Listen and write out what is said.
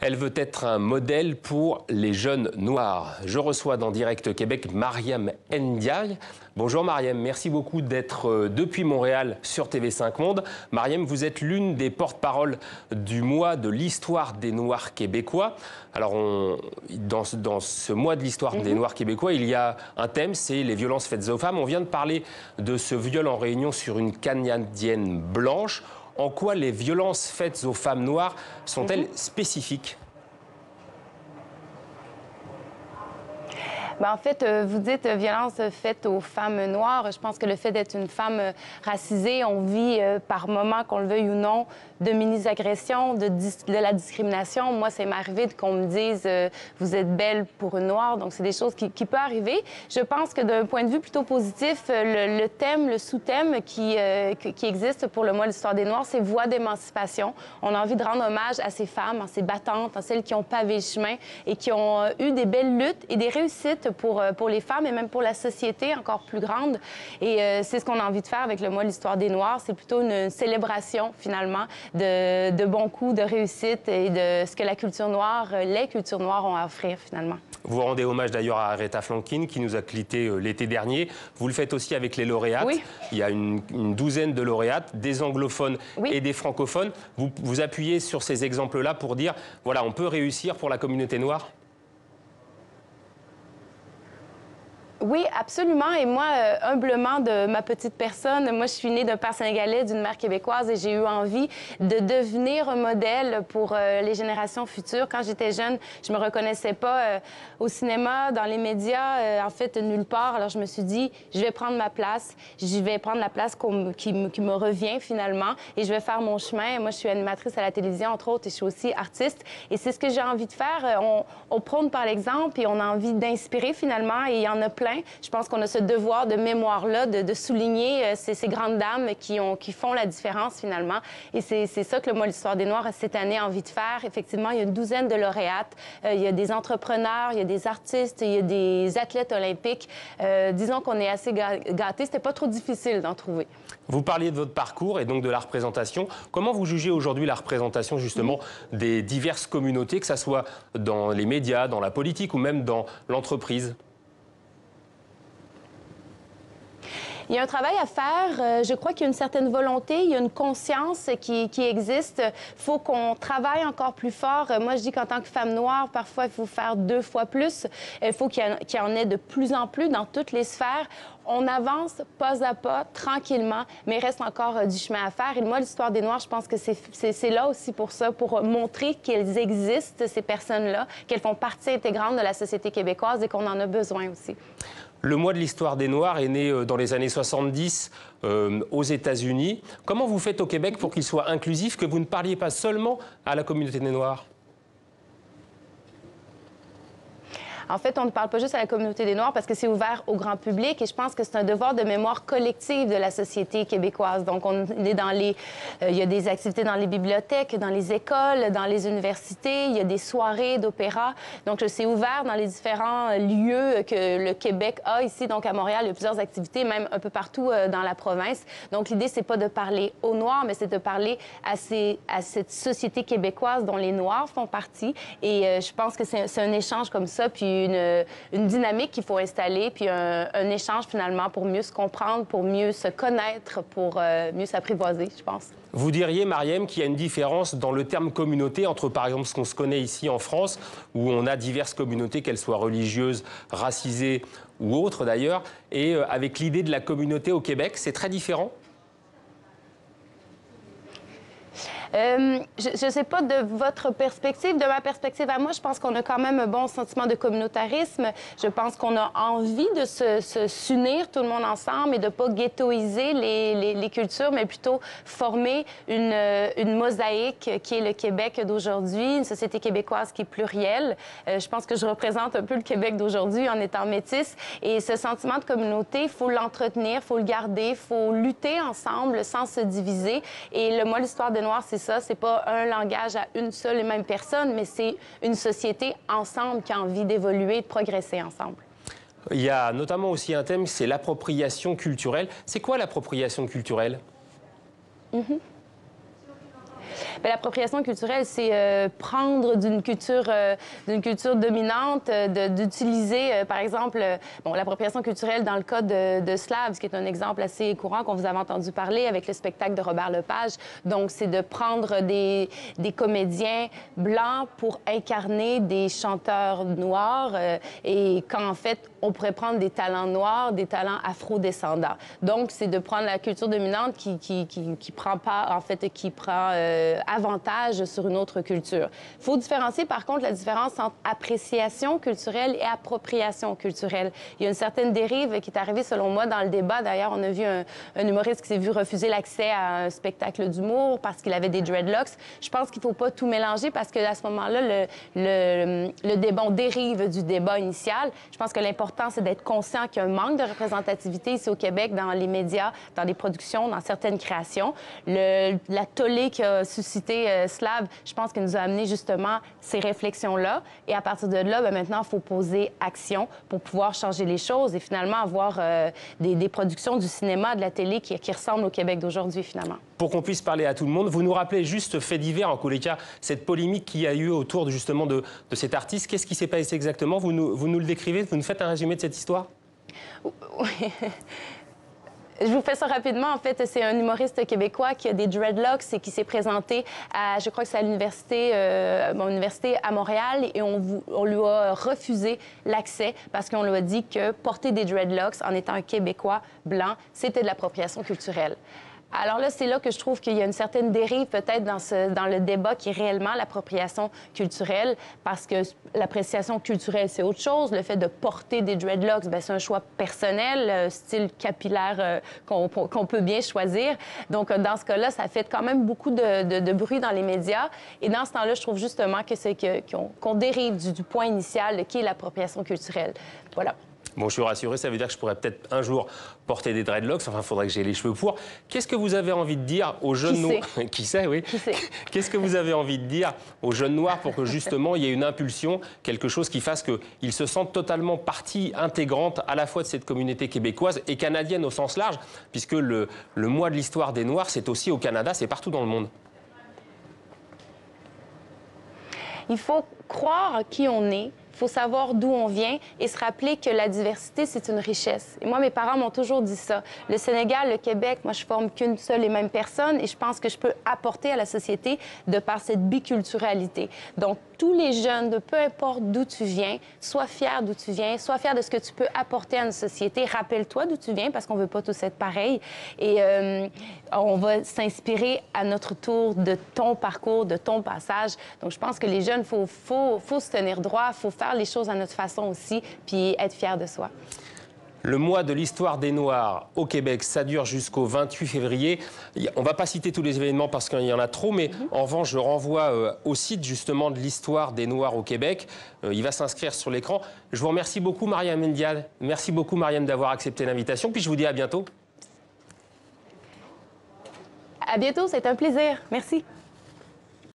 Elle veut être un modèle pour les jeunes noirs. Je reçois dans Direct Québec Mariam Ndiaye. Bonjour Mariam, merci beaucoup d'être depuis Montréal sur TV5 Monde. Mariam, vous êtes l'une des porte-paroles du mois de l'histoire des Noirs québécois. Alors, dans ce mois de l'histoire des Noirs québécois, il y a un thème, c'est les violences faites aux femmes. On vient de parler de ce viol en Réunion sur une Canadienne blanche. En quoi les violences faites aux femmes noires sont-elles spécifiques ? En fait, vous dites violence faite aux femmes noires. Je pense que le fait d'être une femme racisée, on vit par moments, qu'on le veuille ou non, de mini-agressions, de la discrimination. Moi, c'est m'arrivé qu'on me dise vous êtes belle pour une noire. Donc, c'est des choses qui peuvent arriver. Je pense que d'un point de vue plutôt positif, le thème, le sous-thème qui existe pour le mois de l'histoire des Noirs, c'est voix d'émancipation. On a envie de rendre hommage à ces femmes, à ces battantes, à celles qui ont pavé le chemin et qui ont eu des belles luttes et des réussites pour les femmes et même pour la société encore plus grande. Et c'est ce qu'on a envie de faire avec le mois de l'histoire des Noirs. C'est plutôt une célébration, finalement, de bons coups, de réussite et de ce que la culture noire, les cultures noires ont à offrir, finalement. Vous rendez hommage d'ailleurs à Aretha Franklin, qui nous a quittés l'été dernier. Vous le faites aussi avec les lauréates. Oui. Il y a une douzaine de lauréates, des anglophones et des francophones. Vous appuyez sur ces exemples-là pour dire, voilà, on peut réussir pour la communauté noire ? Oui, absolument. Et moi, humblement, de ma petite personne, moi, je suis née d'un père sénégalais, d'une mère québécoise et j'ai eu envie de devenir un modèle pour les générations futures. Quand j'étais jeune, je me reconnaissais pas au cinéma, dans les médias, en fait, nulle part. Alors, je me suis dit, je vais prendre ma place, je vais prendre la place qui me revient finalement et je vais faire mon chemin. Moi, je suis animatrice à la télévision, entre autres, et je suis aussi artiste. Et c'est ce que j'ai envie de faire. On prône par l'exemple et on a envie d'inspirer finalement et il y en a plein. Je pense qu'on a ce devoir de mémoire-là, de souligner ces grandes dames qui font la différence, finalement. Et c'est ça que le mois de l'histoire des Noirs, cette année, a envie de faire. Effectivement, il y a une douzaine de lauréates. Il y a des entrepreneurs, il y a des artistes, il y a des athlètes olympiques. Disons qu'on est assez gâtés. C'était pas trop difficile d'en trouver. Vous parliez de votre parcours et donc de la représentation. Comment vous jugez aujourd'hui la représentation, justement, des diverses communautés, que ce soit dans les médias, dans la politique ou même dans l'entreprise ? Il y a un travail à faire. Je crois qu'il y a une certaine volonté, il y a une conscience qui existe. Il faut qu'on travaille encore plus fort. Moi, je dis qu'en tant que femme noire, parfois, il faut faire 2 fois plus. Il faut qu'il y en ait de plus en plus dans toutes les sphères. On avance pas à pas, tranquillement, mais il reste encore du chemin à faire. Et moi, l'histoire des Noirs, je pense que c'est là aussi pour ça, pour montrer qu'elles existent, ces personnes-là, qu'elles font partie intégrante de la société québécoise et qu'on en a besoin aussi. Le mois de l'histoire des Noirs est né dans les années 70 aux États-Unis. Comment vous faites au Québec pour qu'il soit inclusif, que vous ne parliez pas seulement à la communauté des Noirs ? En fait, on ne parle pas juste à la communauté des Noirs parce que c'est ouvert au grand public et je pense que c'est un devoir de mémoire collective de la société québécoise. Donc, on est dans il y a des activités dans les bibliothèques, dans les écoles, dans les universités, il y a des soirées d'opéra. Donc, c'est ouvert dans les différents lieux que le Québec a ici. Donc, à Montréal, il y a plusieurs activités, même un peu partout dans la province. Donc, l'idée, c'est pas de parler aux Noirs, mais c'est de parler à cette société québécoise dont les Noirs font partie. Et je pense que c'est un échange comme ça, puis une dynamique qu'il faut installer, puis un échange finalement pour mieux se comprendre, pour mieux se connaître, pour mieux s'apprivoiser, je pense. Vous diriez, Mariam, qu'il y a une différence dans le terme communauté entre, par exemple, ce qu'on se connaît ici en France, où on a diverses communautés, qu'elles soient religieuses, racisées ou autres d'ailleurs, et avec l'idée de la communauté au Québec, c'est très différent ? Je ne sais pas de votre perspective. De ma perspective à moi, je pense qu'on a quand même un bon sentiment de communautarisme. Je pense qu'on a envie de s'unir tout le monde ensemble et de ne pas ghettoiser les cultures, mais plutôt former une mosaïque qui est le Québec d'aujourd'hui, une société québécoise qui est plurielle. Je pense que je représente un peu le Québec d'aujourd'hui en étant métisse. Et ce sentiment de communauté, il faut l'entretenir, il faut le garder, il faut lutter ensemble sans se diviser. Et le mois de l'histoire des Noirs, c'est ça, c'est pas un langage à une seule et même personne, mais c'est une société ensemble qui a envie d'évoluer, de progresser ensemble. Il y a notamment aussi un thème, c'est l'appropriation culturelle. C'est quoi l'appropriation culturelle? Bien, l'appropriation culturelle, c'est prendre d'une culture dominante, d'utiliser, par exemple, bon, l'appropriation culturelle dans le cas de Slav, ce qui est un exemple assez courant qu'on vous avait entendu parler avec le spectacle de Robert Lepage. Donc, c'est de prendre des comédiens blancs pour incarner des chanteurs noirs et quand, en fait, on pourrait prendre des talents noirs, des talents afro-descendants. Donc, c'est de prendre la culture dominante qui prend pas, en fait, qui prend avantage sur une autre culture. Il faut différencier, par contre, la différence entre appréciation culturelle et appropriation culturelle. Il y a une certaine dérive qui est arrivée, selon moi, dans le débat. D'ailleurs, on a vu un humoriste qui s'est vu refuser l'accès à un spectacle d'humour parce qu'il avait des dreadlocks. Je pense qu'il ne faut pas tout mélanger parce qu'à ce moment-là, le débat, on dérive du débat initial. Je pense que l'important, c'est d'être conscient qu'il y a un manque de représentativité ici au Québec dans les médias, dans les productions, dans certaines créations. La tollée qu'a suscité Slav, je pense qu'il nous a amené justement ces réflexions-là. Et à partir de là, bien, maintenant, il faut poser action pour pouvoir changer les choses et finalement avoir des productions du cinéma, de la télé qui ressemblent au Québec d'aujourd'hui, finalement. Pour qu'on puisse parler à tout le monde, vous nous rappelez juste fait divers, en tous les cas, cette polémique qu'il y a eu autour justement de cet artiste. Qu'est-ce qui s'est passé exactement? Vous nous le décrivez? Vous nous faites un résumé de cette histoire? Oui. Je vous fais ça rapidement. En fait, c'est un humoriste québécois qui a des dreadlocks et qui s'est présenté à, je crois que c'est à l'université à Montréal, et on lui a refusé l'accès parce qu'on lui a dit que porter des dreadlocks en étant un Québécois blanc, c'était de l'appropriation culturelle. Alors là, c'est là que je trouve qu'il y a une certaine dérive peut-être dans le débat qui est réellement l'appropriation culturelle, parce que l'appréciation culturelle, c'est autre chose. Le fait de porter des dreadlocks, bien, c'est un choix personnel, style capillaire qu'on peut bien choisir. Donc, dans ce cas-là, ça fait quand même beaucoup de bruit dans les médias. Et dans ce temps-là, je trouve justement que c'est qu'on dérive du point initial qui est l'appropriation culturelle. Voilà. Bon, je suis rassuré, ça veut dire que je pourrais peut-être un jour porter des dreadlocks. Enfin, il faudrait que j'ai les cheveux pour. Qu'est-ce que vous avez envie de dire aux jeunes noirs? Qui sait, oui. Qui sait? Qu'est-ce que vous avez envie de dire aux jeunes noirs pour que justement il y ait une impulsion, quelque chose qui fasse qu'ils se sentent totalement partie intégrante à la fois de cette communauté québécoise et canadienne au sens large, puisque le mois de l'histoire des Noirs, c'est aussi au Canada, c'est partout dans le monde. Il faut croire qui on est. Il faut savoir d'où on vient et se rappeler que la diversité, c'est une richesse. Et moi, mes parents m'ont toujours dit ça. Le Sénégal, le Québec, moi, je forme qu'une seule et même personne et je pense que je peux apporter à la société de par cette biculturalité. Donc, tous les jeunes, de peu importe d'où tu viens, sois fier d'où tu viens, sois fier de ce que tu peux apporter à une société. Rappelle-toi d'où tu viens parce qu'on ne veut pas tous être pareils. Et on va s'inspirer à notre tour de ton parcours, de ton passage. Donc, je pense que les jeunes, faut se tenir droit, il faut faire les choses à notre façon aussi, puis être fier de soi. Le mois de l'histoire des Noirs au Québec, ça dure jusqu'au 28 février. On ne va pas citer tous les événements parce qu'il y en a trop, mais en revanche, je renvoie au site justement de l'histoire des Noirs au Québec. Il va s'inscrire sur l'écran. Je vous remercie beaucoup, Mariam Ndiaye. Merci beaucoup, Mariam, d'avoir accepté l'invitation. Puis je vous dis à bientôt. À bientôt, c'est un plaisir. Merci.